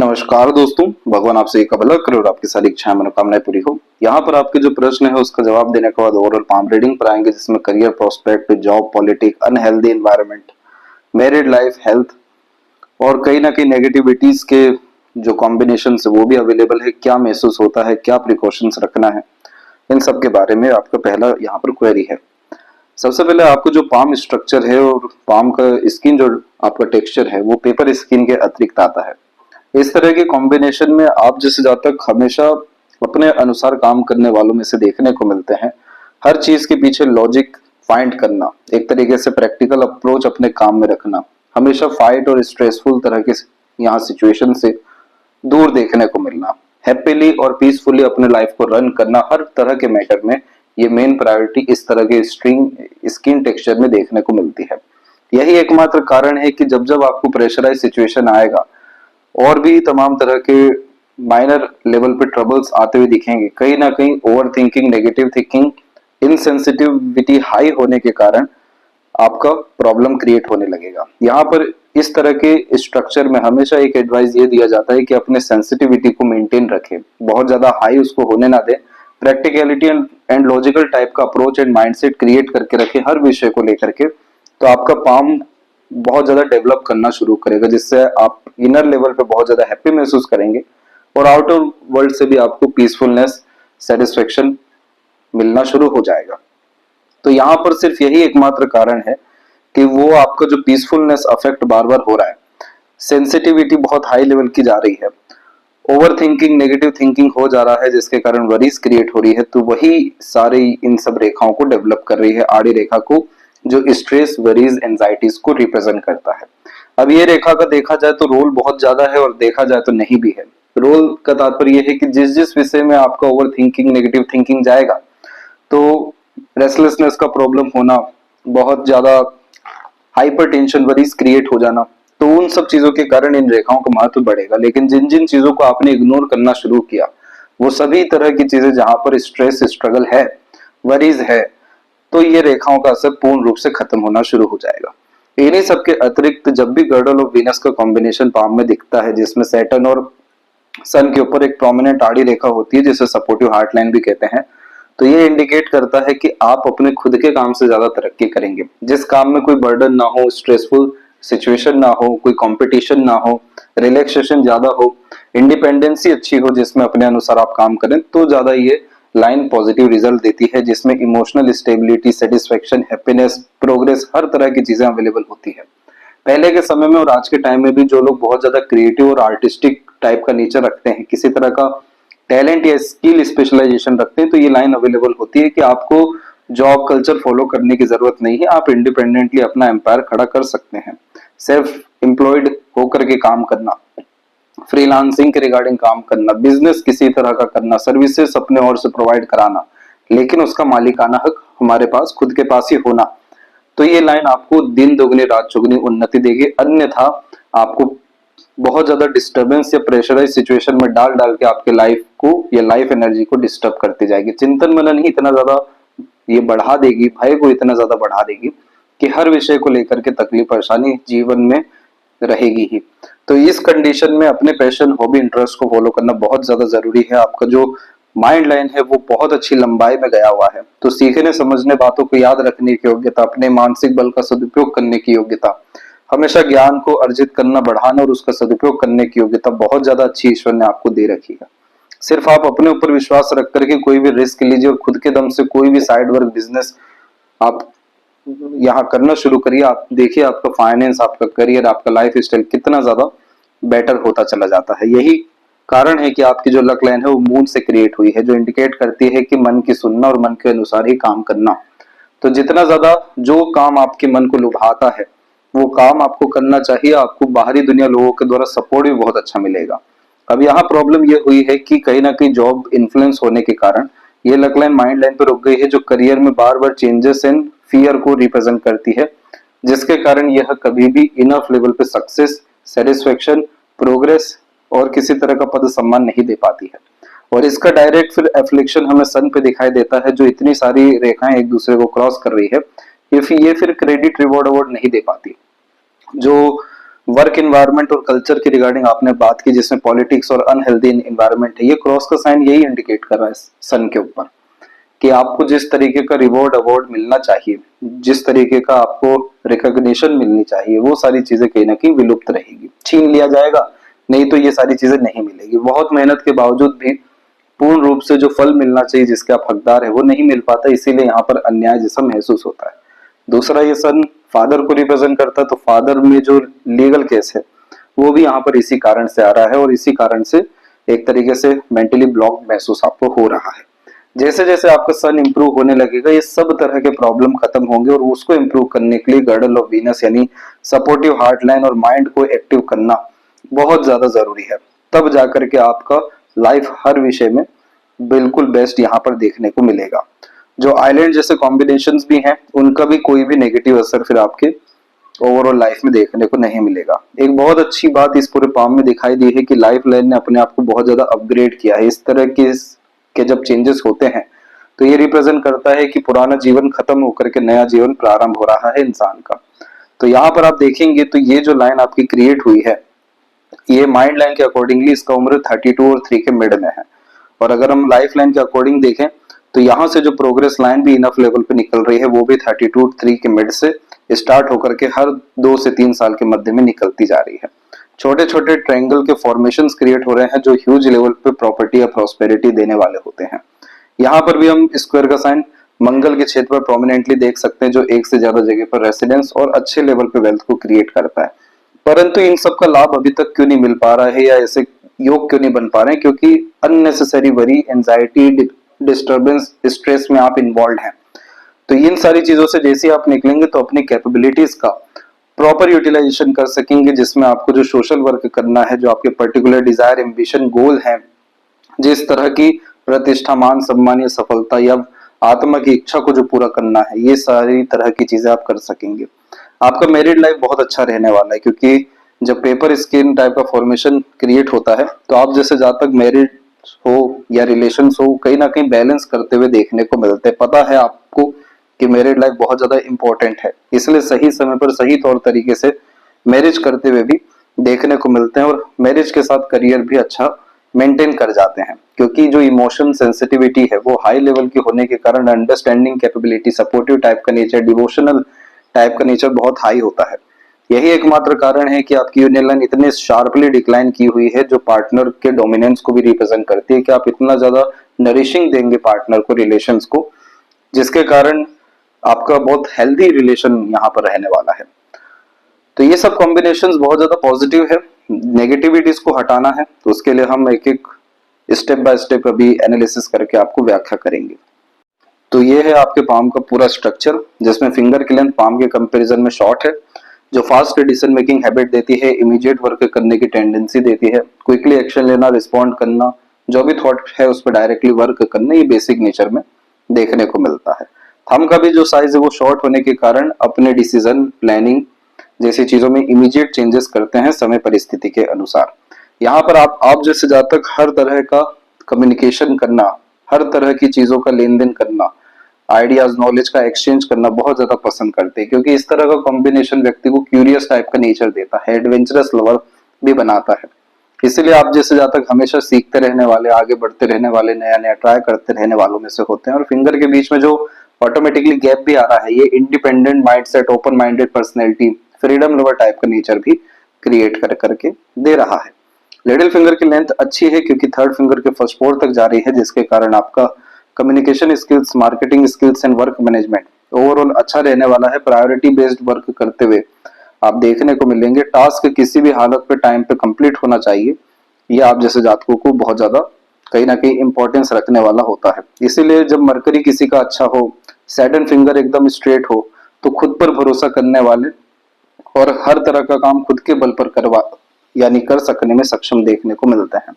नमस्कार दोस्तों, भगवान आपसे एक भला करे और आपकी सारी इच्छाएं मनोकामनाएं पूरी हो। यहाँ पर आपके जो प्रश्न है उसका जवाब देने के बाद ओवरऑल पाम रीडिंग पर आएंगे, जिसमें career prospect, job, politic, unhealthy environment, married life, health और कहीं ना कहीं नेगेटिविटीज के जो कॉम्बिनेशन है वो भी अवेलेबल है। क्या महसूस होता है, क्या प्रिकॉशंस रखना है, इन सब के बारे में आपका पहला यहाँ पर क्वेरी है। सबसे पहले आपको जो पाम स्ट्रक्चर है और पाम का स्किन जो आपका टेक्सचर है वो पेपर स्किन के अतिरिक्त आता है। इस तरह के कॉम्बिनेशन में आप जिस जहाँ तक हमेशा अपने अनुसार काम करने वालों में से देखने को मिलते हैं। हर चीज के पीछे लॉजिक फाइंड करना, एक तरीके से प्रैक्टिकल अप्रोच अपने काम में रखना, हमेशा फाइट और स्ट्रेसफुल तरह के यहाँ सिचुएशन से दूर देखने को मिलना, हैप्पीली और पीसफुली अपने लाइफ को रन करना, हर तरह के मैटर में ये मेन प्रायोरिटी इस तरह के स्किन टेक्सचर में देखने को मिलती है। यही एकमात्र कारण है कि जब जब आपको प्रेशराइज सिचुएशन आएगा और भी तमाम तरह के माइनर लेवल पे ट्रबल्स आते हुए दिखेंगे, कहीं ना कहीं over thinking, negative thinking, insensitivity high होने के कारण आपका प्रॉब्लम क्रिएट होने लगेगा। यहाँ पर इस तरह के स्ट्रक्चर में हमेशा एक एडवाइस ये दिया जाता है कि अपने सेंसिटिविटी को मेंटेन रखें, बहुत ज्यादा हाई उसको होने ना दे, प्रैक्टिकलिटी एंड लॉजिकल टाइप का अप्रोच एंड माइंडसेट क्रिएट करके रखें हर विषय को लेकर के। तो आपका पाम बहुत ज्यादा डेवलप करना शुरू करेगा, जिससे आप इनर लेवल पे बहुत ज्यादा हैप्पी महसूस करेंगे और आउटर वर्ल्ड से भी आपको पीसफुलनेस, सेटिस्फेक्शन मिलना शुरू हो जाएगा। तो यहाँ पर सिर्फ यही एकमात्र कारण है कि वो आपका जो पीसफुलनेस अफेक्ट बार बार हो रहा है, सेंसिटिविटी बहुत हाई लेवल की जा रही है, ओवर थिंकिंग, नेगेटिव थिंकिंग हो जा रहा है, जिसके कारण वरीज क्रिएट हो रही है। तो वही सारी इन सब रेखाओं को डेवलप कर रही है, आड़ी रेखा को, जो स्ट्रेस, वरीज, एंजाइटीज को रिप्रेजेंट करता है। अब ये रेखा का देखा जाए तो रोल बहुत ज्यादा है और देखा जाए तो नहीं भी है। रोल का तात्पर्य यह है कि जिस जिस विषय में आपका ओवर थिंकिंग, नेगेटिव थिंकिंग जाएगा तो रेस्टलेसनेस का प्रॉब्लम होना, बहुत ज्यादा हाइपर टेंशन, वरीज क्रिएट हो जाना, तो उन सब चीजों के कारण इन रेखाओं का महत्व बढ़ेगा। लेकिन जिन जिन चीजों को आपने इग्नोर करना शुरू किया, वो सभी तरह की चीजें जहां पर स्ट्रेस, स्ट्रगल है, वरीज है, तो ये रेखाओं का असर पूर्ण रूप से खत्म होना शुरू हो जाएगा। इन्हीं सबके अतिरिक्त जब भी गर्डल और वीनस का कॉम्बिनेशन पाम में दिखता है, जिसमें सैटर्न और सन के ऊपर एक प्रोमिनेंट आड़ी रेखा होती है जिसे सपोर्टिव हार्ट लाइन भी कहते हैं, तो ये इंडिकेट करता है कि आप अपने खुद के काम से ज्यादा तरक्की करेंगे। जिस काम में कोई बर्डन ना हो, स्ट्रेसफुल सिचुएशन ना हो, कोई कंपटीशन ना हो, रिलैक्सेशन ज्यादा हो, इंडिपेंडेंसी अच्छी हो, जिसमें अपने अनुसार आप काम करें, तो ज्यादा ये लाइन पॉजिटिव रिजल्ट देती है, जिसमें emotional stability, satisfaction, happiness, progress, हर तरह की चीजें अवेलेबल होती है। पहले के समय में और आज के टाइम में भी जो लोग बहुत ज्यादा क्रिएटिव और आर्टिस्टिक टाइप का नेचर रखते हैं, किसी तरह का टैलेंट या स्किल स्पेशलाइजेशन रखते हैं, तो ये लाइन अवेलेबल होती है कि आपको जॉब कल्चर फॉलो करने की जरूरत नहीं है, आप इंडिपेंडेंटली अपना एम्पायर खड़ा कर सकते हैं। सेल्फ एम्प्लॉयड होकर के काम करना, फ्रीलांसिंग के रिगार्डिंग काम करना, बिजनेस किसी तरह का करना, सर्विसेज अपने ओर से प्रोवाइड कराना, लेकिन उसका मालिकाना हक हमारे पास, खुद के पास ही होना। तो ये लाइन आपको दिन दोगुनी रात चौगुनी उन्नति देगी। अन्यथा आपको बहुत ज्यादा डिस्टर्बेंस या प्रेशराइज सिचुएशन में डाल डाल के आपके लाइफ को या लाइफ एनर्जी को डिस्टर्ब करती जाएगी। चिंतन मनन ही इतना ज्यादा ये बढ़ा देगी, भय को इतना ज्यादा बढ़ा देगी कि हर विषय को लेकर के तकलीफ, परेशानी जीवन में रहेगी ही। तो इस कंडीशन में अपने पैशन, हॉबी, इंटरेस्ट को फॉलो करना बहुत ज्यादा जरूरी है। आपका जो माइंड लाइन है वो बहुत अच्छी लंबाई में गया हुआ है, तो सीखने, समझने, बातों को याद रखने की योग्यता, अपने मानसिक बल का सदुपयोग करने की योग्यता, हमेशा ज्ञान को अर्जित करना, बढ़ाना और उसका सदुपयोग करने की योग्यता बहुत ज्यादा अच्छी ईश्वर ने आपको दे रखी है। सिर्फ आप अपने ऊपर विश्वास रख करके कोई भी रिस्क लीजिए और खुद के दम से कोई भी साइड वर्क, बिजनेस आप यहाँ करना शुरू करिए। आप देखिए आपका फाइनेंस, आपका करियर, आपका लाइफ स्टाइल कितना ज्यादा बेटर होता चला जाता है। यही कारण है कि आपकी जो लक लाइन है वो मून से क्रिएट हुई है, जो इंडिकेट करती है कि मन की सुनना और मन के अनुसार ही काम करना। तो जितना ज्यादा जो काम आपके मन को लुभाता है वो काम आपको करना चाहिए। आपको बाहरी दुनिया, लोगों के द्वारा सपोर्ट भी बहुत अच्छा मिलेगा। अब यहाँ प्रॉब्लम ये हुई है कि कहीं ना कहीं जॉब इन्फ्लुएंस होने के कारण ये लक लाइन माइंड लाइन पर रुक गई है, जो करियर में बार बार चेंजेस एंड फियर को रिप्रेजेंट करती है, जिसके कारण यह कभी भी इनफ लेवल पे सक्सेस, सेटिस्फेक्शन, प्रोग्रेस और किसी तरह का पद सम्मान नहीं दे पाती है। और इसका डायरेक्ट फिर एफ्लिक्शन हमें सन पे दिखाई देता है, जो इतनी सारी रेखाएं एक दूसरे को क्रॉस कर रही है, ये फिर क्रेडिट, रिवॉर्ड, अवार्ड नहीं दे पाती। जो वर्क इन्वायरमेंट और कल्चर की रिगार्डिंग आपने बात की, जिसमें पॉलिटिक्स और अनहेल्दी इन्वायरमेंट है, ये क्रॉस का साइन यही इंडिकेट कर रहा है सन के ऊपर कि आपको जिस तरीके का रिवॉर्ड अवार्ड मिलना चाहिए, जिस तरीके का आपको रिकॉग्निशन मिलनी चाहिए, वो सारी चीजें कहीं ना कहीं विलुप्त रहेगी, छीन लिया जाएगा। नहीं तो ये सारी चीजें नहीं मिलेगी। बहुत मेहनत के बावजूद भी पूर्ण रूप से जो फल मिलना चाहिए, जिसके आप हकदार है, वो नहीं मिल पाता, इसीलिए यहाँ पर अन्याय जैसा महसूस होता है। दूसरा, ये सन फादर को रिप्रेजेंट करता है, तो फादर में जो लीगल केस है वो भी यहाँ पर इसी कारण से आ रहा है, और इसी कारण से एक तरीके से मेंटली ब्लॉक महसूस आपको हो रहा है। जैसे जैसे आपका सन इंप्रूव होने लगेगा, ये सब तरह के प्रॉब्लम खत्म होंगे, और उसको इंप्रूव करने के लिए गर्डल ऑफ वीनस यानी सपोर्टिव हार्ट लाइन और माइंड को एक्टिव करना बहुत ज्यादा जरूरी है। तब जाकर के आपका लाइफ हर विषय में बिल्कुल बेस्ट यहाँ पर देखने को मिलेगा। जो आइलैंड जैसे कॉम्बिनेशंस भी हैं, उनका भी कोई भी नेगेटिव असर फिर आपके ओवरऑल लाइफ में देखने को नहीं मिलेगा। एक बहुत अच्छी बात इस पूरे पाम में दिखाई दी है कि लाइफ लाइन ने अपने आप को बहुत ज्यादा अपग्रेड किया है। इस तरह के जब चेंजेस होते हैं तो ये रिप्रेजेंट करता है कि पुराना जीवन खत्म होकर के नया जीवन प्रारंभ हो रहा है इंसान का। तो यहाँ पर आप देखेंगे तो ये जो लाइन आपकी क्रिएट हुई है, ये माइंड लाइन के अकॉर्डिंगली इसका उम्र 32 और 3 के मिड में है। और अगर हम लाइफ लाइन के अकॉर्डिंग देखें तो यहाँ से जो प्रोग्रेस लाइन भी इनफ लेवल पे निकल रही है, वो भी 32 3 के मिड से स्टार्ट होकर के हर 2 से 3 साल के मध्य में निकलती जा रही है। छोटे छोटे ट्रायंगल के फॉर्मेशंस क्रिएट हो रहे हैं जो ह्यूज लेवल पे प्रॉपर्टी या प्रॉस्पेरिटी देने वाले होते हैं। यहाँ पर भी हम स्क्वायर का साइन मंगल के क्षेत्र पर प्रोमिनेंटली देख सकते हैं, जो एक से ज्यादा जगह पर रेसिडेंस और अच्छे लेवल पे वेल्थ को क्रिएट करता है। परंतु इन सब का लाभ अभी तक क्यों नहीं मिल पा रहा है, या ऐसे योग क्यों नहीं बन पा रहे हैं? क्योंकि unnecessary worry, anxiety, disturbance, stress में आप इन्वॉल्व हैं। तो इन सारी चीजों से जैसे आप निकलेंगे तो अपनी कैपेबिलिटीज का प्रॉपर यूटिलाइजेशन कर सकेंगे, जिसमें आपको जो सोशल वर्क करना है, जो आपके पर्टिकुलर डिजायर, एम्बिशन, गोल है, जिस तरह की प्रतिष्ठा, मान सम्मान या सफलता या आत्मा की इच्छा को जो पूरा करना है, ये सारी तरह की चीजें आप कर सकेंगे। आपका मैरिड लाइफ बहुत अच्छा रहने वाला है, क्योंकि जब पेपर स्किन टाइप का फॉर्मेशन क्रिएट होता है तो आप जैसे जातक मैरिड हो या रिलेशंस हो, कहीं ना कहीं बैलेंस करते हुए देखने को मिलते हैं। पता है आपको कि मैरिड लाइफ बहुत ज्यादा इंपॉर्टेंट है, इसलिए सही समय पर सही तौर तरीके से मैरिज करते हुए भी देखने को मिलते हैं, और मैरिज के साथ करियर भी अच्छा मेंटेन कर जाते हैं। क्योंकि जो इमोशन सेंसिटिविटी है वो हाई लेवल की होने के कारण अंडरस्टैंडिंग कैपेबिलिटी, सपोर्टिव टाइप का नेचर, डिवोशनल टाइप का नेचर बहुत हाई होता है। यही एकमात्र कारण है कि आपकी यूनियन लाइन इतने शार्पली डिक्लाइन की हुई है, जो पार्टनर के डोमिनेंस को भी रिप्रेजेंट करती है कि आप इतना ज्यादा नरिशिंग देंगे पार्टनर को, रिलेशंस को, जिसके कारण आपका बहुत हेल्दी रिलेशन यहाँ पर रहने वाला है। तो ये सब कॉम्बिनेशंस बहुत ज्यादा पॉजिटिव है। नेगेटिविटीज को हटाना है तो उसके लिए हम एक एक स्टेप बाय स्टेप अभी एनालिसिस करके आपको व्याख्या करेंगे। तो ये है आपके पाम का पूरा स्ट्रक्चर, जिसमें फिंगर की लेंथ पाम के कंपैरिजन में शॉर्ट है, जो फास्ट डिसीजन मेकिंग हैबिट देती है, इमीडिएट वर्क करने की टेंडेंसी देती है, क्विकली एक्शन लेना, रिस्पॉन्ड करना, जो भी थॉट है उस पर डायरेक्टली वर्क करना, ये बेसिक नेचर में देखने को मिलता है। थंब का भी जो साइज है वो शॉर्ट होने के कारण अपने डिसीजन, प्लानिंग जैसी चीजों में इमीडिएट चेंजेस करते हैं समय परिस्थिति के अनुसार। यहाँ पर आप जैसे जातक हर तरह का कम्युनिकेशन करना, हर तरह की चीजों का लेन देन करना, आइडियाज, नॉलेज का एक्सचेंज करना बहुत ज्यादा पसंद करते हैं, क्योंकि इस तरह का कॉम्बिनेशन व्यक्ति को क्यूरियस टाइप का नेचर देता है, एडवेंचरस लवर भी बनाता है। इसीलिए आप जैसे जातक हमेशा सीखते रहने वाले, आगे बढ़ते रहने वाले, नया नया ट्राई करते रहने वालों में से होते हैं। और फिंगर के बीच में जो ऑटोमेटिकली गैप भी आ रहा है, ये independent mindset, open minded personality, freedom lover type का नेचर भी क्रिएट कर करके दे रहा है। लिटिल फिंगर की लेंथ अच्छी है क्योंकि थर्ड फिंगर के फर्स्ट फोर तक जा रही है, जिसके कारण आपका communication skills, marketing skills and work management overall अच्छा रहने वाला है। प्रायोरिटी बेस्ड वर्क करते हुए आप देखने को मिलेंगे। टास्क किसी भी हालत पे टाइम पे कंप्लीट होना चाहिए, यह आप जैसे जातकों को बहुत ज्यादा कहीं ना कहीं इंपॉर्टेंस रखने वाला होता है। इसीलिए जब मरकरी किसी का अच्छा हो, सैटर्न फिंगर एकदम स्ट्रेट हो, तो खुद पर भरोसा करने वाले और हर तरह का काम खुद के बल पर करवा यानी कर सकने में सक्षम देखने को मिलते हैं।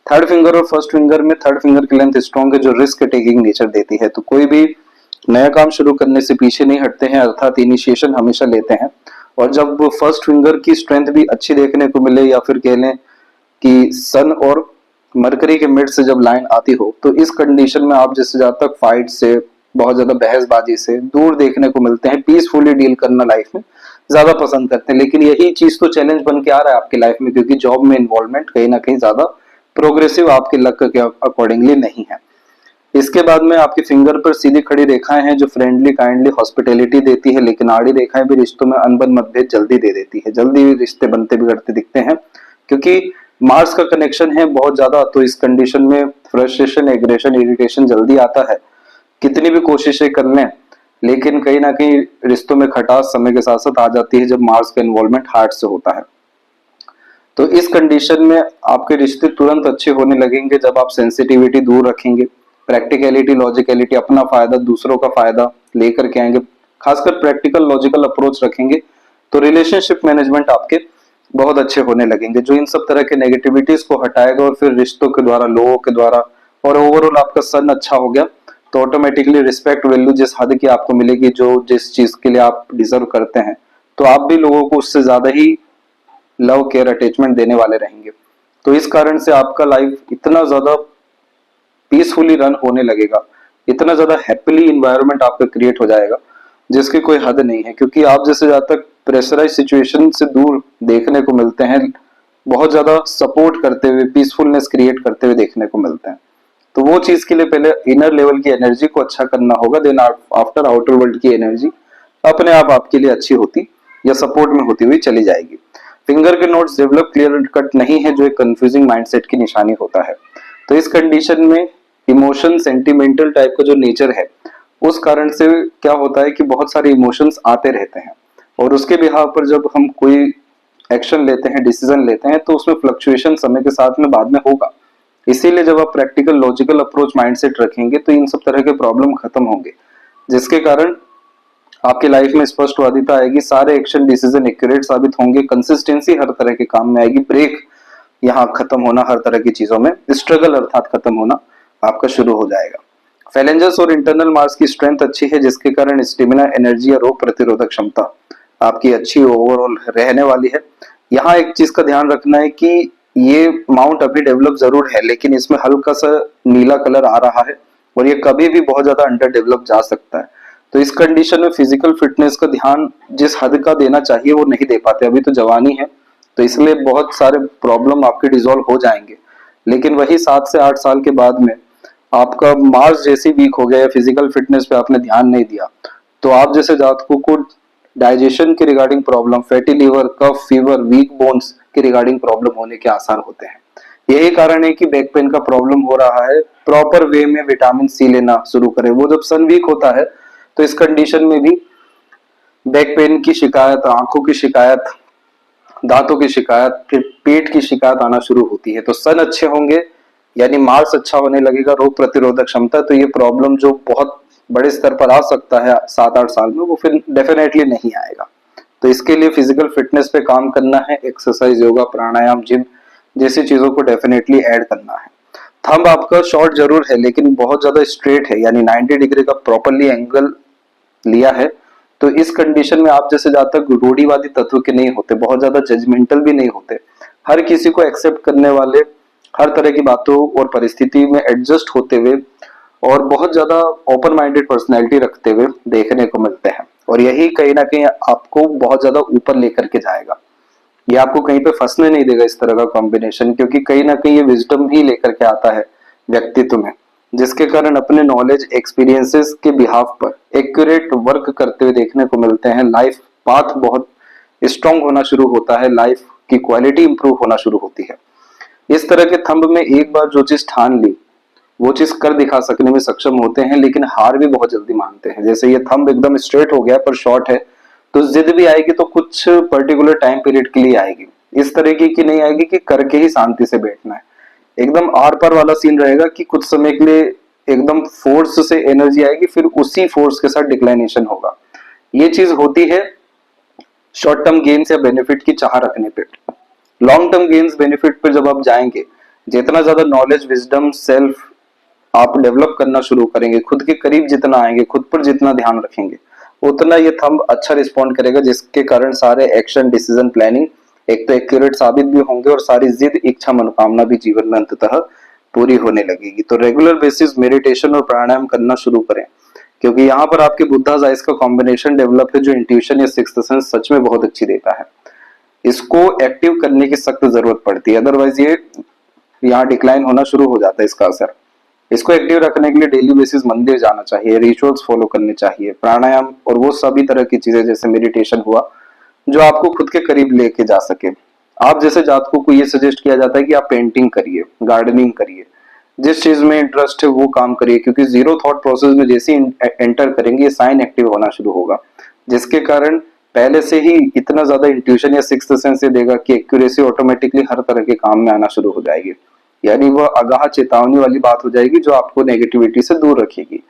थर्ड फिंगर और फर्स्ट फिंगर में थर्ड फिंगर की लेंथ स्ट्रॉन्ग है, जो रिस्क टेकिंग नेचर देती है। तो कोई भी नया काम शुरू करने से पीछे नहीं हटते हैं, अर्थात इनिशिएशन हमेशा लेते हैं। और जब फर्स्ट फिंगर की स्ट्रेंथ भी अच्छी देखने को मिले, या फिर कह लें कि सन और मरकरी के मिड से जब लाइन आती हो, तो इस कंडीशन में आप जैसे जब तक फाइट से, बहुत ज्यादा बहसबाजी से दूर देखने को मिलते हैं। पीसफुली डील करना लाइफ में ज्यादा पसंद करते हैं। लेकिन यही चीज तो चैलेंज बन के आ रहा है आपकी लाइफ में, क्योंकि जॉब में इन्वॉल्वमेंट कहीं ना कहीं ज्यादा प्रोग्रेसिव आपके लक के अकॉर्डिंगली नहीं है। इसके बाद में आपके फिंगर पर सीधी खड़ी रेखाएं हैं जो फ्रेंडली काइंडली हॉस्पिटैलिटी देती है, लेकिन आड़ी रेखाएं भी रिश्तों में अनबन मतभेद जल्दी दे देती है, जल्दी रिश्ते बनते बिगड़ते दिखते हैं। क्योंकि मार्स का कनेक्शन है बहुत ज्यादा, तो इस कंडीशन में फ्रस्ट्रेशन, एग्रेशन, इरिटेशन जल्दी आता है। कितनी भी कोशिशें कर लें, लेकिन कहीं ना कहीं रिश्तों में खटास समय के साथ साथ आ जाती है जब मार्स का इन्वॉल्वमेंट हार्ट से होता है। तो इस कंडीशन में आपके रिश्ते तुरंत अच्छे होने लगेंगे जब आप सेंसिटिविटी दूर रखेंगे, प्रैक्टिकलिटी, लॉजिकलिटी, अपना फायदा दूसरों का फायदा लेकर के आएंगे, खासकर प्रैक्टिकल लॉजिकल अप्रोच रखेंगे, तो रिलेशनशिप मैनेजमेंट आपके बहुत अच्छे होने लगेंगे, जो इन सब तरह के नेगेटिविटीज को हटाएगा। और फिर रिश्तों के द्वारा, लोगों के द्वारा, और ओवरऑल आपका सन अच्छा हो गया तो ऑटोमेटिकली रिस्पेक्ट, वैल्यू जिस हद की आपको मिलेगी, जो जिस चीज के लिए आप डिजर्व करते हैं, तो आप भी लोगों को उससे ज्यादा ही लव, केयर, अटैचमेंट देने वाले रहेंगे। तो इस कारण से आपका लाइफ इतना ज्यादा पीसफुली रन होने लगेगा, इतना ज्यादा हैप्पीली इन्वायरमेंट आपका क्रिएट हो जाएगा जिसकी कोई हद नहीं है। क्योंकि आप जैसे जहाँ तक प्रेशराइज सिचुएशन से दूर देखने को मिलते हैं, बहुत ज्यादा सपोर्ट करते हुए, पीसफुलनेस क्रिएट करते हुए देखने को मिलते हैं। तो वो चीज के लिए पहले इनर लेवल की एनर्जी को अच्छा करना होगा, देन आफ्टर आउटर वर्ल्ड की एनर्जी अपने आप आपके लिए अच्छी होती या सपोर्ट में होती हुई चली जाएगी। फिंगर के नोट्स डेवलप क्लियर कट नहीं है, जो एक कंफ्यूजिंग माइंडसेट की निशानी होता है। तो इस कंडीशन में इमोशन, सेंटिमेंटल टाइप का जो नेचर है, उस कारण से क्या होता है कि बहुत सारे इमोशंस आते रहते हैं, और उसके बिहाव पर जब हम कोई एक्शन लेते हैं, डिसीजन लेते हैं, तो उसमें फ्लक्चुएशन समय के साथ में बाद में होगा। इसीलिए जब आप प्रैक्टिकल लॉजिकल अप्रोच माइंडसेट रखेंगे तो इन सब तरह के प्रॉब्लम खत्म होंगे, जिसके कारण आपकी लाइफ में स्पष्टवादिता आएगी, सारे एक्शन डिसीजन एक्यूरेट साबित होंगे, कंसिस्टेंसी हर तरह के काम में आएगी, ब्रेक यहाँ खत्म होना, हर तरह की चीजों में स्ट्रगल अर्थात खत्म होना आपका शुरू हो जाएगा। फैलेंजस और इंटरनल मार्स की स्ट्रेंथ अच्छी है, जिसके कारण स्टेमिना, एनर्जी और रोग प्रतिरोधक क्षमता आपकी अच्छी ओवरऑल रहने वाली है। यहाँ एक चीज का ध्यान रखना है कि ये माउंट अभी डेवलप जरूर है, लेकिन इसमें हल्का सा नीला कलर आ रहा है और ये कभी भी बहुत ज्यादा अंडर डेवलप जा सकता है। तो इस कंडीशन में फिजिकल फिटनेस का ध्यान जिस हद का देना चाहिए वो नहीं दे पाते, अभी तो जवानी है, तो इसलिए बहुत सारे प्रॉब्लम आपके डिसॉल्व हो जाएंगे। लेकिन वही 7 से 8 साल के बाद में आपका मार्स जैसी वीक हो गया या फिजिकल फिटनेस पे आपने ध्यान नहीं दिया, तो आप जैसे जातकों को डाइजेशन के रिगार्डिंग प्रॉब्लम, फैटी लीवर, कफ, फीवर, वीक बोन्स के रिगार्डिंग प्रॉब्लम होने के आसार होते हैं। यही कारण है कि बैक पेन का प्रॉब्लम हो रहा है। प्रॉपर वे में विटामिन सी लेना शुरू करें। वो जब सन वीक होता है तो इस कंडीशन में भी बैक पेन की शिकायत, आंखों की शिकायत, दांतों की शिकायत, फिर पेट की शिकायत आना शुरू होती है। तो सन अच्छे होंगे यानी मार्स अच्छा होने लगेगा, रोग प्रतिरोधक क्षमता, तो ये प्रॉब्लम जो बहुत बड़े स्तर पर आ सकता है 7-8 साल में, वो फिर डेफिनेटली नहीं आएगा। तो इसके लिए फिजिकल फिटनेस पे काम करना है, एक्सरसाइज, योगा, प्राणायाम, जिम जैसी चीजों को डेफिनेटली ऐड करना है। थंब आपका शॉर्ट जरूर है लेकिन बहुत ज्यादा स्ट्रेट है, यानी 90 डिग्री का प्रॉपरली एंगल लिया है। तो इस कंडीशन में आप जैसे जहाँ तक रूढ़िवादी तत्व के नहीं होते, बहुत ज्यादा जजमेंटल भी नहीं होते, हर किसी को एक्सेप्ट करने वाले, हर तरह की बातों और परिस्थिति में एडजस्ट होते हुए और बहुत ज्यादा ओपन माइंडेड पर्सनैलिटी रखते हुए देखने को मिलते हैं। और यही कहीं ना कहीं आपको बहुत ज्यादा ऊपर लेकर के जाएगा, ये आपको कहीं पे फंसने नहीं देगा इस तरह का कॉम्बिनेशन, क्योंकि कहीं ना कहीं ये विजडम भी लेकर के आता है व्यक्तित्व में, जिसके कारण अपने नॉलेज, एक्सपीरियंसेस के बिहाफ पर एक्यूरेट वर्क करते हुए देखने को मिलते हैं। लाइफ पाथ बहुत स्ट्रांग होना शुरू होता है, लाइफ की क्वालिटी इंप्रूव होना शुरू होती है। इस तरह के थंब में एक बार जो चीज ठान ली वो चीज कर दिखा सकने में सक्षम होते हैं, लेकिन हार भी बहुत जल्दी मानते हैं। जैसे ये थंब एकदम स्ट्रेट हो गया पर शॉर्ट है, तो जिद भी आएगी तो कुछ पर्टिकुलर टाइम पीरियड के लिए आएगी, इस तरीके की नहीं आएगी कि करके ही शांति से बैठना है। एकदम आर पार वाला सीन रहेगा कि कुछ समय के लिए एकदम फोर्स से एनर्जी आएगी, फिर उसी फोर्स के साथ डिक्लाइनेशन होगा। ये चीज होती है शॉर्ट टर्म गेन्स या बेनिफिट की चाह रखने पे। लॉन्ग टर्म गेन्स, बेनिफिट पे जब आप जाएंगे, जितना ज्यादा नॉलेज, विजडम, सेल्फ आप डेवलप करना शुरू करेंगे, खुद के करीब जितना आएंगे, खुद पर जितना ध्यान रखेंगे, उतना ये थंब अच्छा रिस्पॉन्ड करेगा, जिसके कारण सारे एक्शन, डिसीजन, प्लानिंग एक तो एक्यूरेट साबित भी होंगे और सारी जिद, इच्छा, मनोकामना भी जीवन में अंततः पूरी होने लगेगी। तो रेगुलर बेसिस मेडिटेशन और प्राणायाम करना शुरू करें। क्योंकि यहाँ पर आपके बुद्धास आइज का कॉम्बिनेशन डेवलप है जो इंट्यूशन या सिक्स्थ सेंस सच में बहुत अच्छी देता है। इसको एक्टिव करने की सख्त जरूरत पड़ती है, अदरवाइज ये यहाँ डिक्लाइन होना शुरू हो जाता है इसका असर। इसको एक्टिव रखने के लिए डेली बेसिस मंदिर जाना चाहिए, रिचुअल्स फॉलो करने चाहिए, प्राणायाम और वो सभी तरह की चीजें जैसे मेडिटेशन हुआ जो आपको खुद के करीब लेके जा सके। आप जैसे जातकों को ये सजेस्ट किया जाता है कि आप पेंटिंग करिए, गार्डनिंग करिए, जिस चीज में इंटरेस्ट है वो काम करिए, क्योंकि जीरो थॉट प्रोसेस में जैसे ही एंटर करेंगे ये साइन एक्टिव होना शुरू होगा, जिसके कारण पहले से ही इतना ज्यादा इंट्यूशन या सिक्स्थ सेंस से देगा कि एक्यूरेसी ऑटोमेटिकली हर तरह के काम में आना शुरू हो जाएगी। यानी वह अगाह चेतावनी वाली बात हो जाएगी जो आपको नेगेटिविटी से दूर रखेगी।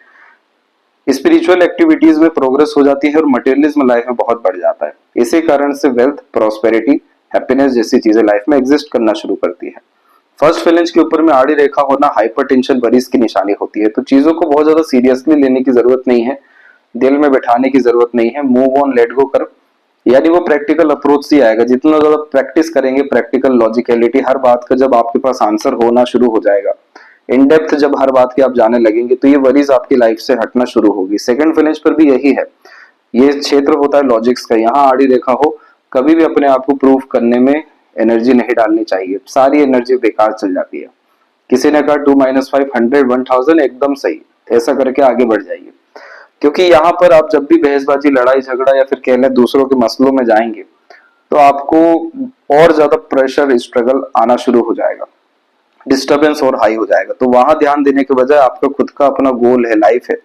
स्पिरिचुअल एक्टिविटीज में प्रोग्रेस हो जाती है और मटेरियलिज्म लाइफ में बहुत बढ़ जाता है। इसी कारण से वेल्थ, प्रॉस्पेरिटी, हैप्पीनेस जैसी चीजें लाइफ में एग्जिस्ट करना शुरू करती है। फर्स्ट फेलेंज के ऊपर में आड़ी रेखा होना हाइपरटेंशन वरीज की निशानी होती है। तो चीजों को बहुत ज्यादा सीरियसली लेने की जरूरत नहीं है, दिल में बैठाने की जरूरत नहीं है, मूव ऑन, लेट गो कर, यानी वो प्रैक्टिकल अप्रोच से आएगा। जितना ज्यादा प्रैक्टिस करेंगे, प्रैक्टिकल लॉजिकलिटी, हर बात का जब आपके पास आंसर होना शुरू हो जाएगा, इन डेप्थ जब हर बात के आप जाने लगेंगे, तो ये वरीज आपकी लाइफ से हटना शुरू होगी। सेकंड फेलेंज पर भी यही है, ये क्षेत्र होता है लॉजिक्स का। यहाँ आड़ी रेखा हो, कभी भी अपने आप को प्रूव करने में एनर्जी नहीं डालनी चाहिए, सारी एनर्जी बेकार चल जाती है। किसी ने कहा 2 - 5 100 1000, एकदम सही, ऐसा करके आगे बढ़ जाइए। क्योंकि यहाँ पर आप जब भी बहसबाजी, लड़ाई झगड़ा या फिर कह लें दूसरों के मसलों में जाएंगे तो आपको और ज्यादा प्रेशर, स्ट्रगल आना शुरू हो जाएगा, डिस्टरबेंस और हाई हो जाएगा। तो वहां ध्यान देने के बजाय आपका खुद का अपना गोल है, लाइफ है,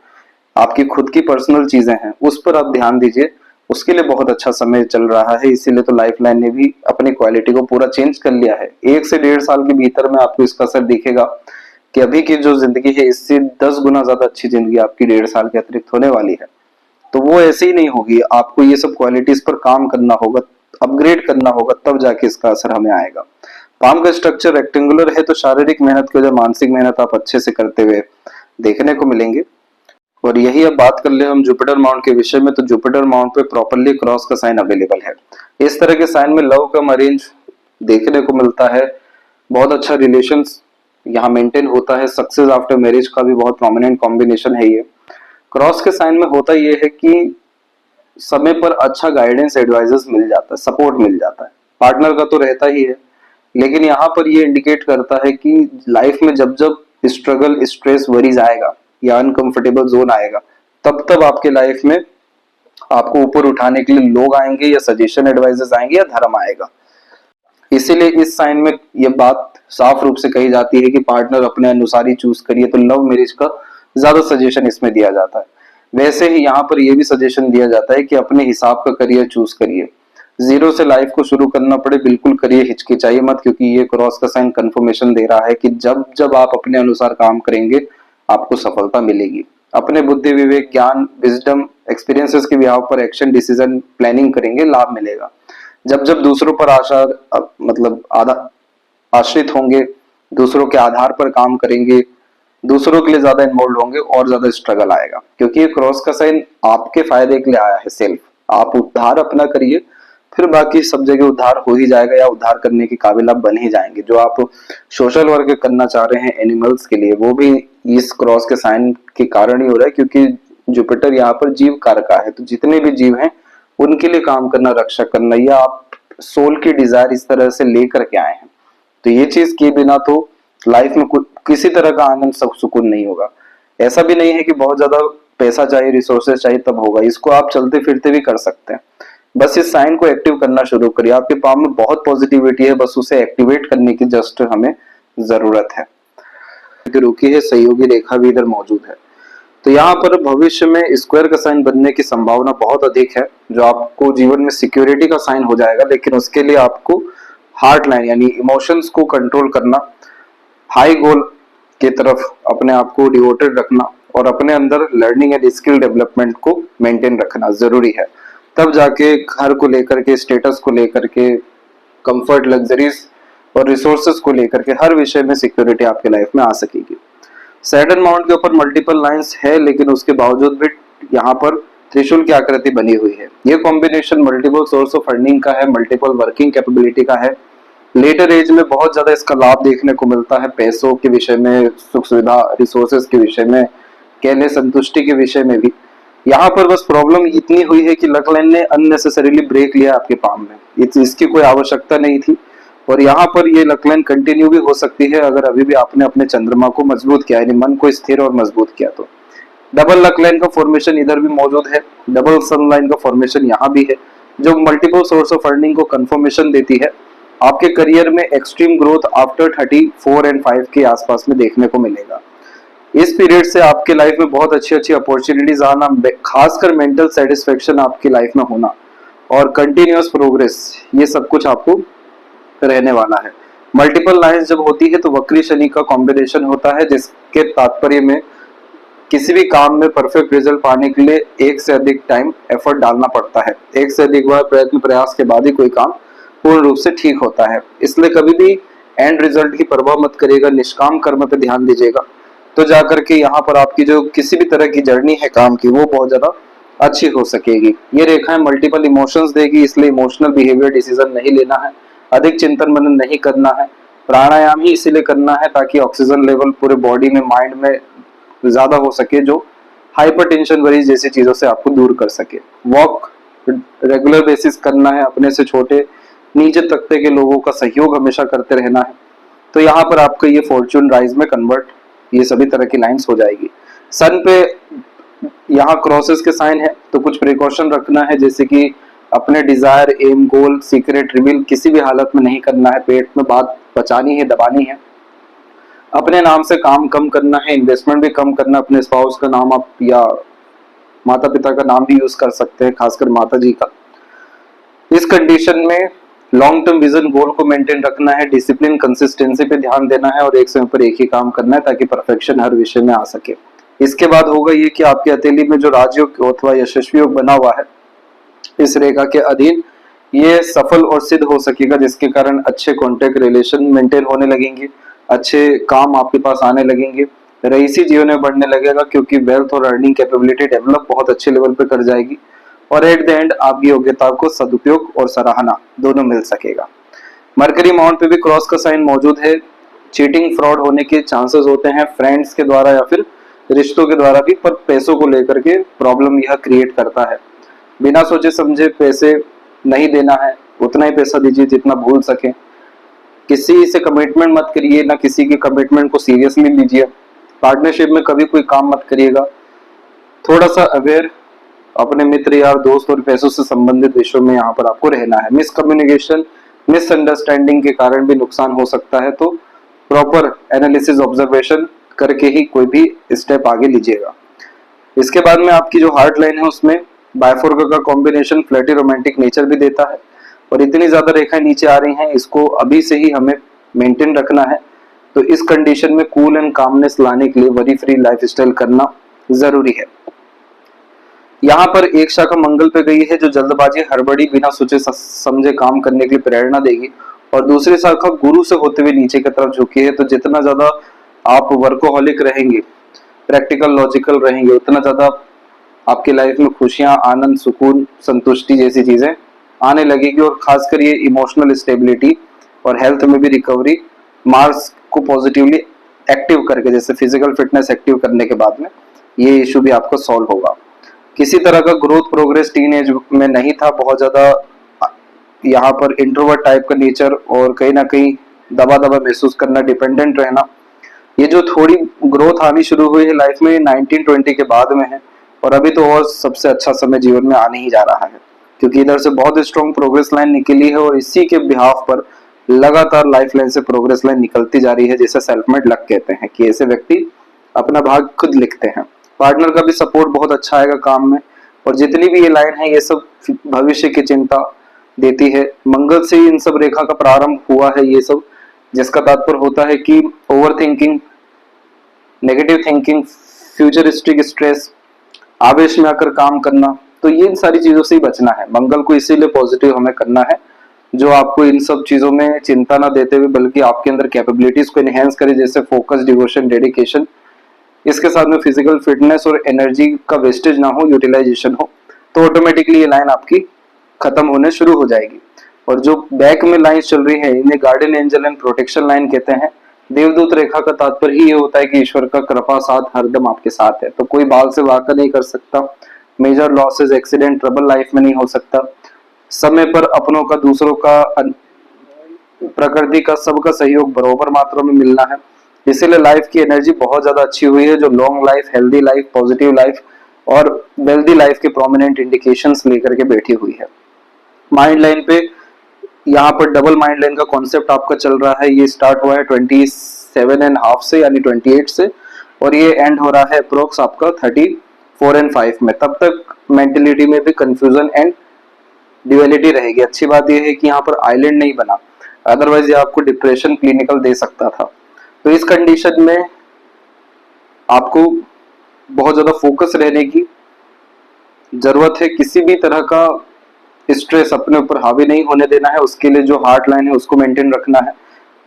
आपकी खुद की पर्सनल चीजें हैं, उस पर आप ध्यान दीजिए। उसके लिए बहुत अच्छा समय चल रहा है, इसीलिए तो लाइफ लाइन ने भी अपनी क्वालिटी को पूरा चेंज कर लिया है। 1 से 1.5 साल के भीतर में आपको इसका असर दिखेगा कि अभी की जो जिंदगी है इससे 10 गुना ज्यादा अच्छी जिंदगी आपकी 1.5 साल के अतिरिक्त होने वाली है। तो वो ऐसे ही नहीं होगी, आपको ये सब क्वालिटीज पर काम करना होगा, अपग्रेड करना होगा, तब जाके इसका असर हमें आएगा। पाम का स्ट्रक्चर रेक्टेंगुलर है, तो शारीरिक मेहनत की वजह मानसिक मेहनत आप अच्छे से करते हुए देखने को मिलेंगे। और यही अब बात कर ले हम जुपिटर माउंट के विषय में, तो जुपिटर माउंट पे प्रॉपरली क्रॉस का साइन अवेलेबल है। इस तरह के साइन में लव कम अरेंज देखने को मिलता है, बहुत अच्छा रिलेशंस यहाँ मेंटेन होता है, सक्सेस आफ्टर मैरिज का भी बहुत प्रोमिनेंट कॉम्बिनेशन है। ये क्रॉस के साइन में होता ये है कि समय पर अच्छा गाइडेंस, एडवाइजर्स मिल जाता है, सपोर्ट मिल जाता है, पार्टनर का तो रहता ही है, लेकिन यहाँ पर ये इंडिकेट करता है कि लाइफ में जब जब स्ट्रगल, स्ट्रेस, वरीज आएगा या अनकंफर्टेबल जोन आएगा, तब तब आपके लाइफ में आपको ऊपर उठाने के लिए लोग आएंगे या सजेशन, एडवाइजर्स आएंगे या धर्म आएगा। इसीलिए इस साइन में ये बात साफ रूप से कही जाती है कि पार्टनर अपने अनुसार ही चूज करिए, तो लव मैरिज का ज्यादा सजेशन इसमें दिया जाता है। वैसे ही यहाँ पर यह भी सजेशन दिया जाता है कि अपने हिसाब का करियर चूज करिए, जीरो से लाइफ को शुरू करना पड़े बिल्कुल करिए, हिचकिचाइए मत, क्योंकि ये क्रॉस का साइन कंफर्मेशन दे रहा है कि जब जब आप अपने अनुसार काम करेंगे आपको सफलता मिलेगी। अपने बुद्धि, विवेक, ज्ञान, विजडम, एक्सपीरियंसेस के बिहाव पर एक्शन, डिसीजन, प्लानिंग करेंगे, लाभ मिलेगा। जब जब दूसरों पर आश्रित होंगे, दूसरों के आधार पर काम करेंगे, दूसरों के लिए ज्यादा इन्वॉल्व होंगे, और ज्यादा स्ट्रगल आएगा। क्योंकि ये क्रॉस का साइन आपके फायदे के लिए आया है, सेल्फ आप उद्धार अपना करिए, फिर बाकी सब जगह उद्धार हो ही जाएगा, या उद्धार करने के काबिल आप बन ही जाएंगे। जो आप सोशल वर्क करना चाह रहे हैं एनिमल्स के लिए, वो भी इस क्रॉस के साइन के कारण ही हो रहा है, क्योंकि जुपिटर यहाँ पर जीव कारक है। तो जितने भी जीव हैं उनके लिए काम करना, रक्षा करना, या आप सोल की डिजायर इस तरह से लेकर के आए हैं, तो ये चीज किए बिना तो लाइफ में किसी तरह का आनंद, सुकून नहीं होगा। ऐसा भी नहीं है कि बहुत ज्यादा पैसा चाहिए, रिसोर्सेज चाहिए तब होगा, इसको आप चलते फिरते भी कर सकते हैं। बस इस साइन को एक्टिव करना शुरू करिए, आपके पाम में बहुत पॉजिटिविटी है, बस उसे एक्टिवेट करने की जस्ट हमें जरूरत है। रुकी है, सहयोगी रेखा भी इधर मौजूद है, तो यहाँ पर भविष्य में स्क्वायर का साइन बनने की संभावना बहुत अधिक है, जो आपको जीवन में सिक्योरिटी का साइन हो जाएगा। लेकिन उसके लिए आपको हार्ट लाइन यानी इमोशंस को कंट्रोल करना, हाई गोल की तरफ अपने आप को डिवोटेड रखना, और अपने अंदर लर्निंग एंड स्किल डेवलपमेंट को मेंटेन रखना जरूरी है। तब जाके घर को लेकर के, स्टेटस को लेकर के, कंफर्ट, लग्जरीज और रिसोर्सेज को लेकर के हर विषय में सिक्योरिटी आपके लाइफ में आ सकेगी। सैटर्न माउंट के ऊपर मल्टीपल लाइंस है, लेकिन उसके बावजूद भी यहाँ पर त्रिशूल की आकृति बनी हुई है। ये combination multiple source of earning का है, मल्टीपल वर्किंग कैपेबिलिटी का है। लेटर एज में बहुत ज्यादा इसका लाभ देखने को मिलता है, पैसों के विषय में, सुख सुविधा, रिसोर्सेज के विषय में, कह ले संतुष्टि के विषय में भी। यहाँ पर बस प्रॉब्लम इतनी हुई है कि लक लाइन ने अननेसेसरीली ब्रेक लिया आपके पाम में, इसकी कोई आवश्यकता नहीं थी। और यहाँ पर ये लक लाइन कंटिन्यू भी हो सकती है अगर अभी भी आपने अपने चंद्रमा को मजबूत किया, यानी मन को स्थिर और मजबूत किया तो। डबल लक लाइन का फॉर्मेशन इधर भी मौजूद है, डबल सन लाइन का फॉर्मेशन यहाँ भी है, जो मल्टीपल सोर्स ऑफ अर्निंग को कंफर्मेशन देती है। आपके करियर में एक्सट्रीम ग्रोथ आफ्टर 34 एंड 5 के आसपास में देखने को मिलेगा। इस पीरियड से आपके लाइफ में बहुत अच्छी अच्छी अपॉर्चुनिटीज आना, खासकर मेंटल सेटिस्फेक्शन आपकी लाइफ में होना और कंटिन्यूअस प्रोग्रेस, ये सब कुछ आपको रहने वाला है। मल्टीपल लाइन्स जब होती है तो वक्री शनि का कॉम्बिनेशन होता है, जिसके तात्पर्य में किसी भी काम में परफेक्ट रिजल्ट पाने के लिए एक से अधिक टाइम एफर्ट डालना पड़ता है। एक से अधिक बार प्रयत्न प्रयास के बाद ही कोई काम पूर्ण रूप से ठीक होता है। इसलिए कभी भी एंड रिजल्ट की परवाह मत करिएगा, निष्काम कर्म पे ध्यान दीजिएगा, तो जाकर के यहाँ पर आपकी जो किसी भी तरह की जर्नी है काम की, वो बहुत ज्यादा अच्छी हो सकेगी। ये रेखाएं मल्टीपल इमोशंस देगी, इसलिए इमोशनल बिहेवियर डिसीजन नहीं लेना है, अधिक चिंतन मनन नहीं करना है। प्राणायाम ही इसीलिए करना है ताकि ऑक्सीजन लेवल पूरे बॉडी में, माइंड में ज्यादा हो सके, जो हाइपरटेंशन वरीज जैसी चीजों से आपको दूर कर सके। वॉक रेगुलर बेसिस करना है, अपने से छोटे नीचे तबके के लोगों का सहयोग हमेशा करते रहना है। तो यहाँ पर आपका ये फॉर्चून राइज में कन्वर्ट, ये सभी तरह की लाइंस हो जाएगी। सन पे यहाँ क्रॉसेस के साइन है, तो कुछ प्रिकॉशन रखना है, जैसे कि अपने डिजायर, एम, गोल, सीक्रेट रिवील किसी भी हालत में नहीं करना है। पेट में बात बचानी है, दबानी है। अपने नाम से काम कम करना है, इन्वेस्टमेंट भी कम करना। अपने स्पाउस का नाम आप या माता पिता का नाम भी यूज कर सकते हैं, खासकर माता जी का। इस कंडीशन में लॉन्ग टर्म विजन, गोल को मेंटेन रखना है, डिसिप्लिन, कंसिस्टेंसी पे ध्यान देना है और एक समय पर एक ही काम करना है ताकि परफेक्शन हर विषय में आ सके। इसके बाद होगा ये कि आपके हथेली में जो राजयोग अथवा यशस्वी योग बना हुआ है, इस रेखा के अधीन ये सफल और सिद्ध हो सकेगा, जिसके कारण अच्छे कॉन्टेक्ट रिलेशन मेंटेन होने लगेंगे, अच्छे काम आपके पास आने लगेंगे, रईसी जीवन में बढ़ने लगेगा, क्योंकि वेल्थ और अर्निंग कैपेबिलिटी डेवलप बहुत अच्छे लेवल पे कर जाएगी और एट द एंड आपकी योग्यता को सदुपयोग और सराहना दोनों मिल सकेगा। मरकरी माउंट पे भी क्रॉस का साइन मौजूद है। चीटिंग, फ्रॉड होने के चांसेस होते हैं फ्रेंड्स के द्वारा या फिर रिश्तों के द्वारा भी, पर पैसों को लेकर के प्रॉब्लम यह क्रिएट करता है। बिना सोचे समझे पैसे नहीं देना है, उतना ही पैसा दीजिए जितना भूल सके। किसी से कमिटमेंट मत करिए, ना किसी की कमिटमेंट को सीरियसली लीजिए। पार्टनरशिप में कभी कोई काम मत करिएगा। थोड़ा सा अवेयर अपने मित्र, यार, दोस्त और पैसों से संबंधित विषयों में यहाँ पर आपको रहना है। मिसकम्युनिकेशन, मिसअंडरस्टैंडिंग के कारण भी नुकसान हो सकता है, तो प्रॉपर एनालिसिस, ऑब्जर्वेशन करके ही कोई भी स्टेप आगे लीजिएगा। इसके बाद में आपकी जो हार्ट लाइन है उसमें बायफोर्का का कॉम्बिनेशन फ्लर्टी रोमांटिक नेचर भी देता है और इतनी ज्यादा रेखाएं नीचे आ रही हैं, इसको अभी से ही हमें मेंटेन रखना है। तो इस कंडीशन में कूल एंड कामनेस लाने के लिए वरी फ्री लाइफस्टाइल करना जरूरी है। यहाँ पर एक शाखा मंगल पे गई है, जो जल्दबाजी, हड़बड़ी, बिना सोचे समझे काम करने के लिए प्रेरणा देगी, और दूसरी शाखा गुरु से होते हुए नीचे की तरफ झुकी है। तो जितना ज्यादा आप वर्कोहॉलिक रहेंगे, प्रैक्टिकल, लॉजिकल रहेंगे, उतना ज्यादा आपकी लाइफ में खुशियां, आनंद, सुकून, संतुष्टि जैसी चीजें आने लगेगी और खासकर ये इमोशनल स्टेबिलिटी और हेल्थ में भी रिकवरी, मार्स को पॉजिटिवली एक्टिव करके, जैसे फिजिकल फिटनेस एक्टिव करने के बाद में ये इशू भी आपका सॉल्व होगा। किसी तरह का ग्रोथ प्रोग्रेस टीन एज में नहीं था, बहुत ज्यादा यहाँ पर इंट्रोवर्ट टाइप का नेचर और कहीं ना कहीं दबा दबा महसूस करना, डिपेंडेंट रहना, ये जो थोड़ी ग्रोथ आनी शुरू हुई है लाइफ में 1920 के बाद में है, और अभी तो और सबसे अच्छा समय जीवन में आने ही जा रहा है, क्योंकि इधर से बहुत स्ट्रॉन्ग प्रोग्रेस लाइन निकली है और इसी के बिहाफ पर लगातार लाइफ लाइन से प्रोग्रेस लाइन निकलती जा रही है, जिसे सेल्फ मेड लक कहते हैं, कि ऐसे व्यक्ति अपना भाग खुद लिखते हैं। पार्टनर का भी सपोर्ट बहुत अच्छा आएगा काम में, और जितनी भी ये लाइन है ये सब भविष्य की चिंता देती है। मंगल से इन सब रेखा का प्रारंभ हुआ है ये सब, जिसका तात्पर्य होता है कि over thinking, negative thinking, futuristic stress, आवेश में आकर काम करना, तो ये इन सारी चीजों से ही बचना है। मंगल को इसीलिए पॉजिटिव हमें करना है, जो आपको इन सब चीजों में चिंता ना देते हुए बल्कि आपके अंदर कैपेबिलिटीज को एनहेंस करे, जैसे फोकस, डिवोशन, डेडिकेशन, इसके साथ में फिजिकल फिटनेस और एनर्जी का वेस्टेज ना हो, यूटिलाइजेशन हो, तो ऑटोमेटिकली ये लाइन आपकी खत्म होने शुरू हो जाएगी। और जो बैक में लाइन चल रही है इन्हें guardian angel and protection line कहते हैं। देवदूत रेखा का तात्पर्य ही ये होता है कि ईश्वर का कृपा साथ हरदम आपके साथ है, तो कोई बाल से वाका नहीं कर सकता, major losses accident trouble life में नहीं हो सकता, समय पर अपनों का दूसरों का प्रकृति का सबका सहयोग बराबर मात्रा में मिलना है। इसीलिए लाइफ की एनर्जी बहुत ज्यादा अच्छी हुई है, जो long life, healthy life, positive life और वेल्दी लाइफ के प्रोमिनेंट इंडिकेशंस लेकर के बैठी हुई है। माइंड लाइन पे यहाँ पर डबल माइंड लाइन का कॉन्सेप्ट आपका चल रहा है। ये स्टार्ट हुआ है 27.5 से यानी 28 से, और ये एंड हो रहा है अप्रोक्स आपका 34 और 5 में। तब तक मेंटेलिटी में भी कंफ्यूजन एंड ड्यूअलिटी रहेगी। अच्छी बात यह है कि यहाँ पर आइलैंड नहीं बना, अदरवाइज ये आपको डिप्रेशन क्लिनिकल दे सकता था। तो इस कंडीशन में आपको बहुत ज्यादा फोकस रहने की जरूरत है। किसी भी तरह का स्ट्रेस अपने ऊपर हावी नहीं होने देना है। उसके लिए जो हार्ट लाइन है उसको मेंटेन रखना है,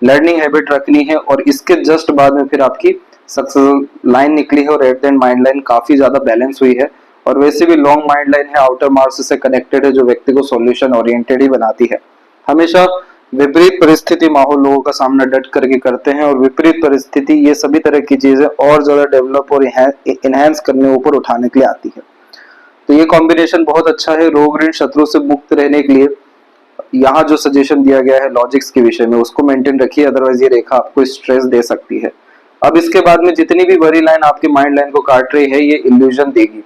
लर्निंग हैबिट रखनी है, और इसके जस्ट बाद में फिर आपकी सक्सेस लाइन निकली है और at the end mind line काफी ज्यादा बैलेंस हुई है। और वैसे भी लॉन्ग माइंड लाइन है, आउटर मार्स से कनेक्टेड है, जो व्यक्ति को सॉल्यूशन ओरिएंटेड ही बनाती है। हमेशा विपरीत परिस्थिति माहौल लोगों का सामना डट करके करते हैं, और विपरीत परिस्थिति ये सभी तरह की चीजें और ज्यादा डेवलप और इनहेंस करने ऊपर उठाने के लिए आती है। तो ये कॉम्बिनेशन बहुत अच्छा है रोग ऋण शत्रु से मुक्त रहने के लिए। यहाँ जो सजेशन दिया गया है लॉजिक्स के विषय में उसको मेंटेन रखिए, अदरवाइज ये रेखा आपको स्ट्रेस दे सकती है। अब इसके बाद में जितनी भी बड़ी लाइन आपकी माइंड लाइन को काट रही है ये इल्यूजन देगी।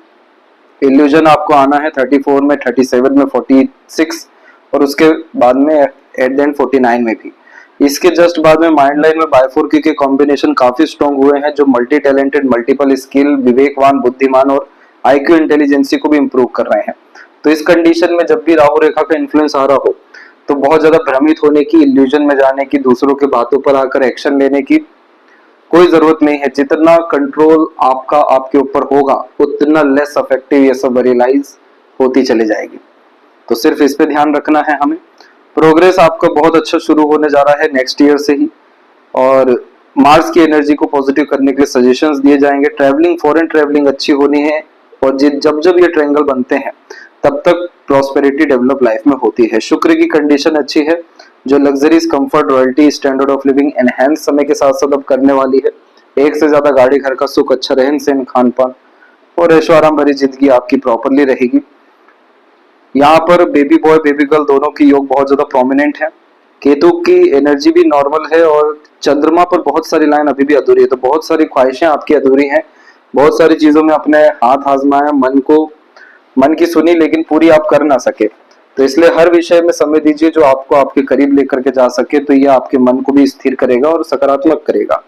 इल्यूजन आपको आना है 34 में, 37 में, 46 और उसके बाद में एट द एंड 49 में भी। इसके जस्ट बाद में माइंड लाइन में बायफोर्की के कॉम्बिनेशन काफी स्ट्रॉन्ग हुए हैं, जो मल्टी टैलेंटेड, मल्टीपल स्किल, विवेकवान, बुद्धिमान और आईक्यू इंटेलिजेंसी को भी इंप्रूव कर रहे हैं। तो इस कंडीशन में जब भी राहु रेखा का इन्फ्लुएंस आ रहा हो तो बहुत ज्यादा भ्रमित होने की, इल्यूजन में जाने की, दूसरों के बातों पर आकर एक्शन लेने की कोई जरूरत नहीं है। जितना कंट्रोल आपका आपके ऊपर होगा उतना लेस अफेक्टिव ये सब रियलाइज होती चली जाएगी। तो सिर्फ इस पे ध्यान रखना है हमें। प्रोग्रेस आपका बहुत अच्छा शुरू होने जा रहा है नेक्स्ट ईयर से ही, और मार्स की एनर्जी को पॉजिटिव करने के लिए सजेशंस दिए जाएंगे। ट्रैवलिंग, फॉरेन ट्रैवलिंग अच्छी होनी है, और जब जब ये ट्रायंगल बनते हैं तब तक प्रॉस्पेरिटी डेवलप लाइफ में होती है। शुक्र की कंडीशन अच्छी है, जो luxuries, comfort, royalty, standard of living enhance समय के साथ साथ अब करने वाली है। एक से ज्यादा गाड़ी, घर का सुख, अच्छा रहन सहन, खान पान और ऐशो आराम भरी जिंदगी आपकी प्रॉपरली रहेगी। यहाँ पर बेबी बॉय बेबी गर्ल दोनों की योग बहुत ज्यादा प्रोमिनेंट है। केतु की एनर्जी भी नॉर्मल है, और चंद्रमा पर बहुत सारी लाइन अभी भी अधूरी है। तो बहुत सारी ख्वाहिशें आपकी अधूरी हैं, बहुत सारी चीजों में अपने हाथ आजमाया, मन की सुनी, लेकिन पूरी आप कर ना सके। तो इसलिए हर विषय में समय दीजिए जो आपको आपके करीब लेकर के जा सके, तो ये आपके मन को भी स्थिर करेगा और सकारात्मक करेगा।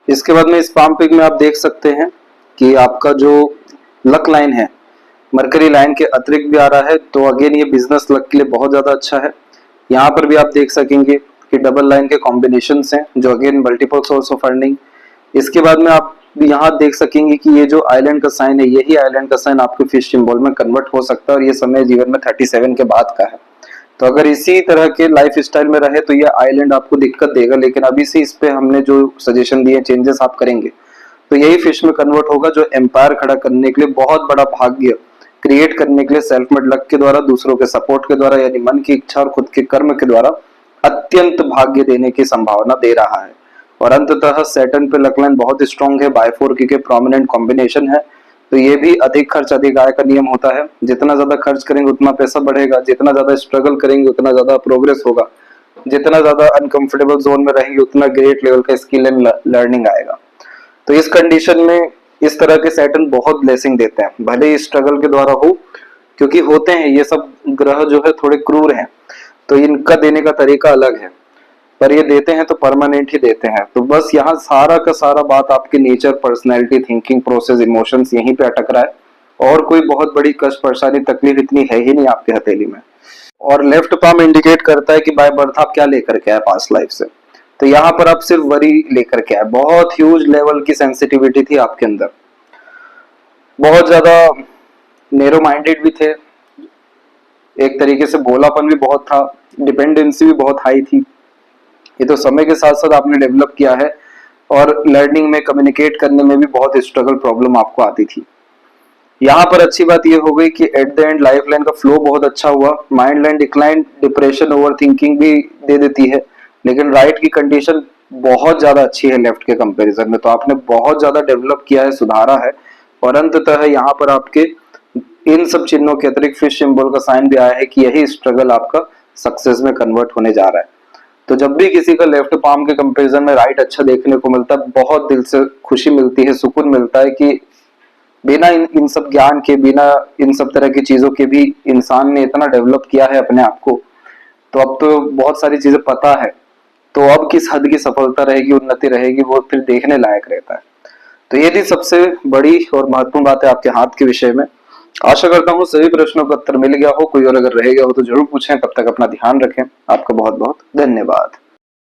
इसके बाद में इस पाम पिक में आप देख सकते हैं कि आपका जो लक लाइन है मरकरी लाइन के अतिरिक्त भी आ रहा है, तो अगेन ये बिजनेस लक के लिए बहुत ज्यादा अच्छा है। यहाँ पर भी आप देख सकेंगे कि डबल लाइन के कॉम्बिनेशन हैं, जो again multiple source of earning. इसके बाद में आप यहाँ देख सकेंगे कि ये जो आइलैंड का साइन है, यही आइलैंड का साइन आपके फिश सिंबल में कन्वर्ट हो सकता है, और ये समय जीवन में 37 के बाद का है। तो अगर इसी तरह के लाइफ स्टाइल में रहे तो ये आइलैंड आपको दिक्कत देगा, लेकिन अभी से इस पे हमने जो सजेशन दिए, चेंजेस आप करेंगे तो यही फिश में कन्वर्ट होगा, जो एम्पायर खड़ा करने के लिए, बहुत बड़ा भाग्य क्रिएट करने के लिए सेल्फ मेड लक के द्वारा, दूसरों के सपोर्ट के द्वारा, यानी मन की इच्छा और खुद के कर्म के द्वारा अत्यंत भाग्य देने की संभावना दे रहा है। और अंततः सैटर्न पे लक लाइन बहुत स्ट्रॉन्ग है, बाय 4 के प्रोमिनेंट कॉम्बिनेशन है। तो ये भी अधिक खर्च अधिक आय का नियम होता है। जितना ज्यादा खर्च करेंगे उतना पैसा बढ़ेगा, जितना ज्यादा स्ट्रगल करेंगे उतना ज्यादा प्रोग्रेस होगा, जितना ज्यादा अनकंफर्टेबल जोन में रहेंगे उतना ग्रेट लेवल का स्किल एंड लर्निंग आएगा। तो इस कंडीशन में इस तरह के सैटर्न बहुत ब्लेसिंग देते हैं, भले ही स्ट्रगल के द्वारा हो, क्योंकि होते हैं ये सब ग्रह जो है थोड़े क्रूर हैं, तो इनका देने का तरीका अलग है, पर ये देते हैं तो परमानेंट ही देते हैं। तो बस यहाँ सारा का सारा बात आपके nature, personality, thinking process, emotions यहीं पे अटक रहा है, और कोई बहुत बड़ी कष्ट, परेशानी, तकलीफ इतनी है ही नहीं आपके हथेली में। और लेफ्ट पाम इंडिकेट करता है कि बाय बर्थ आप क्या लेकर के आए पास्ट लाइफ से। तो यहाँ पर आप सिर्फ वरी लेकर के आए, बहुत ह्यूज लेवल की सेंसिटिविटी थी आपके अंदर, बहुत ज्यादा नेरो माइंडेड भी थे, एक तरीके से भोलापन भी बहुत था, डिपेंडेंसी भी बहुत हाई थी। ये तो समय के साथ साथ आपने डेवलप किया है, और लर्निंग में, कम्युनिकेट करने में भी बहुत स्ट्रगल, प्रॉब्लम आपको आती थी। यहाँ पर अच्छी बात ये हो गई कि at the end life line का फ्लो बहुत अच्छा हुआ। Mind line decline, depression, over thinking भी दे देती है, लेकिन राइट की कंडीशन बहुत ज्यादा अच्छी है लेफ्ट के कंपैरिजन में, तो आपने बहुत ज्यादा डेवलप किया है, सुधारा है। और अंततः यहाँ पर आपके इन सब चिन्हों के अतिरिक्त फिश सिंबल का साइन भी आया है कि यही स्ट्रगल आपका सक्सेस में कन्वर्ट होने जा रहा है। तो जब भी किसी का लेफ्ट पाम के कंपैरिजन में राइट अच्छा देखने को मिलता है, बहुत दिल से खुशी मिलती है, सुकून मिलता है कि बिना इन सब ज्ञान के, बिना इन सब तरह की चीजों के भी इंसान ने इतना डेवलप किया है अपने आप को। तो अब तो बहुत सारी चीजें पता है, तो अब किस हद की सफलता रहेगी, उन्नति रहेगी, वो फिर देखने लायक रहता है। तो ये थी सबसे बड़ी और महत्वपूर्ण बात है आपके हाथ के विषय में। आशा करता हूँ सभी प्रश्नों का उत्तर मिल गया हो, कोई और अगर रह गया हो तो जरूर पूछें। तब तक अपना ध्यान रखें। आपका बहुत बहुत धन्यवाद।